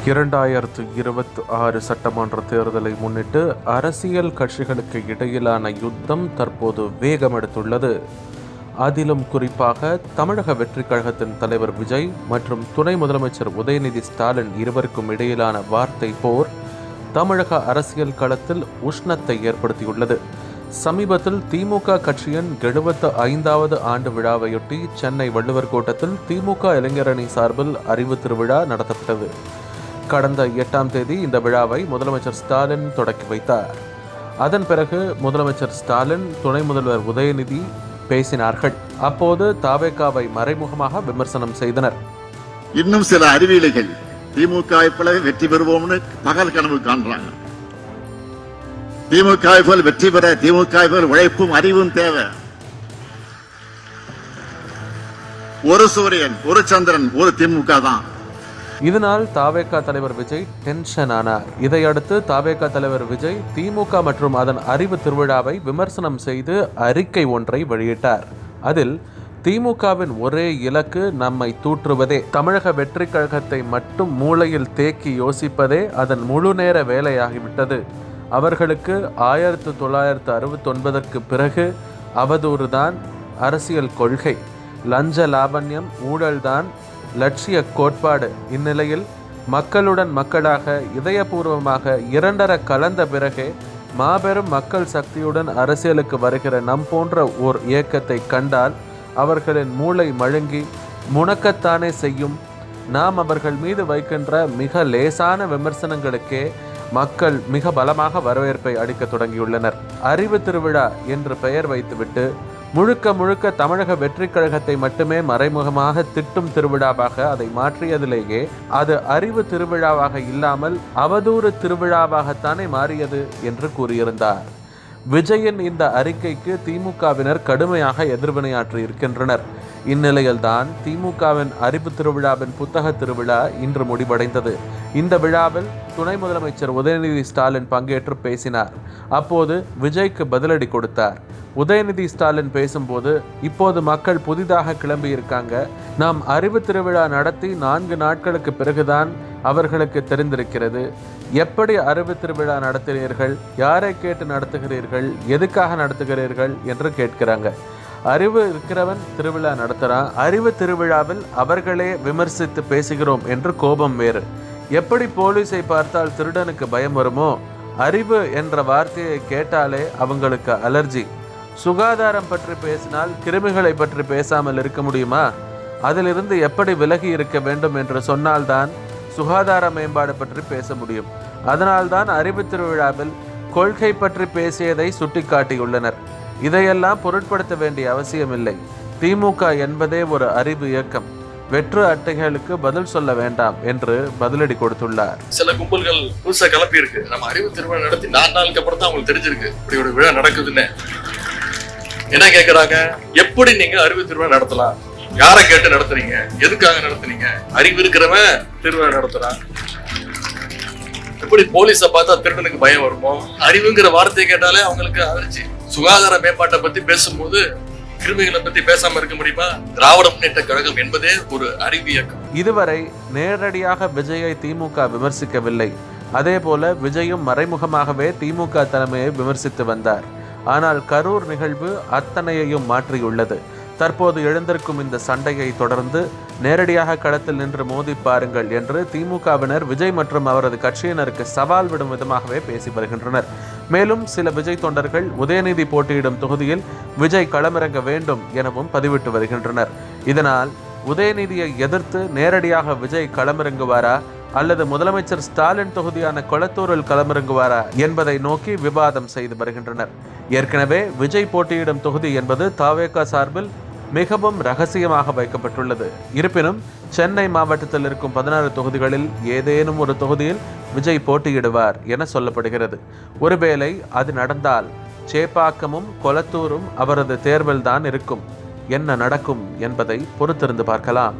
2026 சட்டமன்ற தேர்தலை முன்னிட்டு அரசியல் கட்சிகளுக்கு இடையிலான யுத்தம் தற்போது வேகமெடுத்துள்ளது. அதிலும் குறிப்பாக தமிழக வெற்றிக் கழகத்தின் தலைவர் விஜய் மற்றும் துணை முதலமைச்சர் உதயநிதி ஸ்டாலின் இருவருக்கும் இடையிலான வார்த்தை போர் தமிழக அரசியல் களத்தில் உஷ்ணத்தை ஏற்படுத்தியுள்ளது. சமீபத்தில் திமுக கட்சியின் 75வது ஆண்டு விழாவையொட்டி சென்னை வள்ளுவர் கோட்டத்தில் திமுக இளைஞரணி சார்பில் அறிவு திருவிழா நடத்தப்பட்டது. கடந்த 8ஆம் தேதி இந்த விழாவை முதலமைச்சர் ஸ்டாலின் தொடக்கி வைத்தார். அதன் பிறகு முதலமைச்சர் ஸ்டாலின், துணை முதல்வர் உதயநிதி பேசினார்கள். அப்போது தாவேகாவை மறைமுகமாக விமர்சனம் செய்தனர். இன்னும் சில அறிவியலிகள் திமுக வெற்றி பெறுவோம்னு பகல் கனவு காண்றாங்க. திமுக வெற்றி பெற திமுக உழைப்பும் அறிவும் தேவை. ஒரு சூரியன், ஒரு சந்திரன், ஒரு திமுக தான். இதனால் தாவேகா தலைவர் விஜய் டென்ஷன் ஆனார். இதையடுத்து தாவேகா தலைவர் விஜய் திமுக மற்றும் அதன் அறிவு திருவிழாவை விமர்சனம் செய்து அறிக்கை ஒன்றை வெளியிட்டார். அதில் திமுகவின் ஒரே இலக்கு நம்மை தூற்றுவதே, தமிழக வெற்றிக் கழகத்தை மட்டும் மூளையில் தேக்கி யோசிப்பதே அதன் முழு நேர வேலையாகிவிட்டது. அவர்களுக்கு 1969 பிறகு அவதூறுதான் அரசியல் கொள்கை, லஞ்ச லாவண்யம், ஊழல்தான் லட்சிய கோட்பாடு. இந்நிலையில் மக்களுடன் மக்களாக இதயபூர்வமாக இரண்டர கலந்த பிறகே மாபெரும் மக்கள் சக்தியுடன் அரசியலுக்கு வருகிற நம் போன்ற ஓர் இயக்கத்தை கண்டால் அவர்களின் மூளை மழுங்கி முணக்கத்தானே செய்யும். நாம் அவர்கள் மீது வைக்கின்ற மிக லேசான விமர்சனங்களுக்கே மக்கள் மிக பலமாக வரவேற்பை அளிக்க தொடங்கியுள்ளனர். அறிவு திருவிழா என்று பெயர் வைத்துவிட்டு முழுக்க முழுக்க தமிழக வெற்றிக் கழகத்தை மட்டுமே மறைமுகமாக திட்டும் திருவிழாவாக அதை மாற்றியதிலேயே அது அறிவு திருவிழாவாக இல்லாமல் அவதூறு திருவிழாவாகத்தானே மாறியது என்று கூறியிருந்தார். விஜயின் இந்த அறிக்கைக்கு திமுகவினர் கடுமையாக எதிர்வினையாற்றி இருக்கின்றனர். இந்நிலையில்தான் திமுகவின் அறிவு திருவிழாவின் புத்தக திருவிழா இன்று முடிவடைந்தது. இந்த விழாவில் துணை முதலமைச்சர் உதயநிதி ஸ்டாலின் பங்கேற்று பேசினார். அப்போது விஜய்க்கு பதிலடி கொடுத்தார். உதயநிதி ஸ்டாலின் பேசும்போது, இப்போது மக்கள் புதிதாக கிளம்பி இருக்காங்க, நாம் அறிவு திருவிழா நடத்தி 4 நாட்களுக்கு பிறகுதான் அவர்களுக்கு தெரிந்திருக்கிறது. எப்படி அறிவு திருவிழா நடத்துகிறீர்கள், யாரை கேட்டு நடத்துகிறீர்கள், எதுக்காக நடத்துகிறீர்கள் என்று கேட்கிறாங்க. அறிவு இருக்கிறவன் திருவிழா நடத்துகிறான், அறிவு திருவிழாவில் அவர்களே விமர்சித்து பேசுகிறோம் என்று கோபம் வேறு. எப்படி போலீஸை பார்த்தால் திருடனுக்கு பயம் வருமோ, அறிவு என்ற வார்த்தையை கேட்டாலே அவங்களுக்கு அலர்ஜி. சுகாதாரம் பற்றி பேசினால் கிருமிகளை பற்றி பேசாமல் இருக்க முடியுமா? அதிலிருந்து எப்படி விலகி இருக்க வேண்டும் என்று சொன்னால்தான் சுகாதார மேம்பாடு பற்றி பேச முடியும். அதனால்தான் அறிவு திருவிழாவில் கொள்கை பற்றி பேசியதை சுட்டிக்காட்டியுள்ளனர். இதையெல்லாம் பொருட்படுத்த வேண்டிய அவசியமில்லை. திமுக என்பதே ஒரு அறிவு இயக்கம். வெற்று அட்டைகளுக்கு பதில் சொல்ல வேண்டாம் என்று பதிலடி கொடுத்துள்ளார். சில கும்பல்கள் புதுசா கிளப்பி இருக்கு. நம்ம அறிவு திருவிழா நடத்தி 4 நாளுக்கு அப்புறம் தான் அவங்களுக்கு தெரிஞ்சிருக்கு இப்படி ஒரு விழா நடக்குதுன்னு. என்ன கேட்கறாங்க, எப்படி நீங்க அறிவு திருவிழா நடத்தலாம், யாரை கேட்டு நடத்துறீங்க, எதுக்காக நடத்துறீங்க, அறிவு இருக்கிறவன் திருவிழா நடத்துறான், எப்படி போலீஸை பார்த்தா திருடனுக்கு பயம் வருமோ, அறிவுங்கிற வார்த்தையை கேட்டாலே அவங்களுக்கு அலர்ஜி. சுகாதார மேம்பாட்டை பத்தி பேசும்போது கிருமிகளை பத்தி பேசாம இருக்க முடியுமா? திராவிட முன்னேற்ற கழகம் என்பதே ஒரு அறிவு இயக்கம். இதுவரை நேரடியாக விஜயை திமுக விமர்சிக்கவில்லை. அதே போல விஜயும் மறைமுகமாகவே திமுக தலைமையை விமர்சித்து வந்தார். ஆனால் கரூர் நிகழ்வு அத்தனையையும் மாற்றியுள்ளது. தற்போது எழுந்திருக்கும் இந்த சண்டையை தொடர்ந்து நேரடியாக களத்தில் நின்று மோதி பாருங்கள் என்று திமுகவினர் விஜய் மற்றும் அவரது கட்சியினருக்கு சவால் விடும் விதமாகவே பேசி வருகின்றனர். மேலும் சில விஜய் தொண்டர்கள் உதயநிதி போட்டியிடும் தொகுதியில் விஜய் களமிறங்க வேண்டும் எனவும் பதிவிட்டு வருகின்றனர். இதனால் உதயநிதியை எதிர்த்து நேரடியாக விஜய் களமிறங்குவாரா அல்லது முதலமைச்சர் ஸ்டாலின் தொகுதியான கொளத்தூரில் களமிறங்குவாரா என்பதை நோக்கி விவாதம் செய்து வருகின்றனர். ஏற்கனவே விஜய் போட்டியிடும் தொகுதி என்பது தாவேகா சார்பில் மிகவும் ரகசியமாக வைக்கப்பட்டுள்ளது. இருப்பினும் சென்னை மாவட்டத்தில் இருக்கும் 16 தொகுதிகளில் ஏதேனும் ஒரு தொகுதியில் விஜய் போட்டியிடுவார் என சொல்லப்படுகிறது. ஒருவேளை அது நடந்தால் சேப்பாக்கமும் கொளத்தூரும் அவரது தேர்வில் தான் இருக்கும். என்ன நடக்கும் என்பதை பொறுத்திருந்து பார்க்கலாம்.